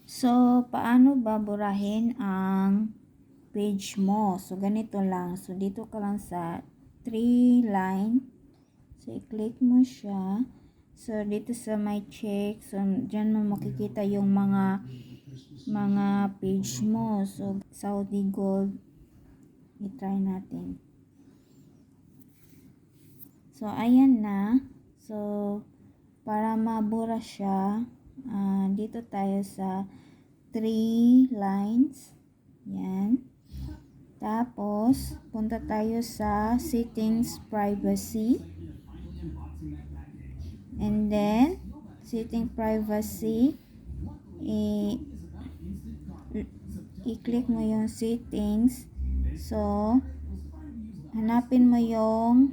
So, paano ba burahin ang page mo? So, ganito lang. So, dito ka lang sa 3 line. So, i-click mo siya. So, dito sa my check. So, dyan mo makikita yung mga page mo. So, Saudi Gold. I-try natin. So, ayan na. So, para mabura siya, dito tayo sa 3 lines. Yan. Tapos, punta tayo sa settings privacy. And then, setting privacy, i-click mo yung settings. So, hanapin mo yung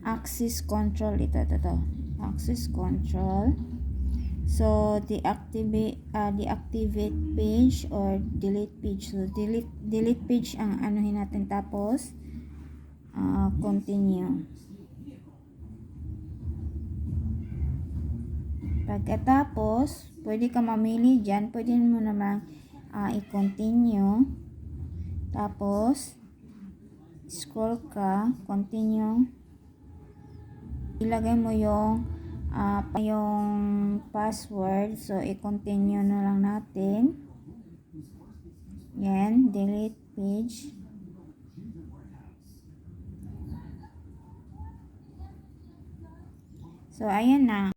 access control. Ito. Access control. So, deactivate page or delete page. So, delete page ang anuhin natin. Tapos, continue. Pagkatapos, pwede ka mamili dyan. Pwede mo naman i-continue. Tapos, scroll ka, continue. Ilagay mo yung password. So, i-continue na lang natin. Yan, delete page. So, ayan na.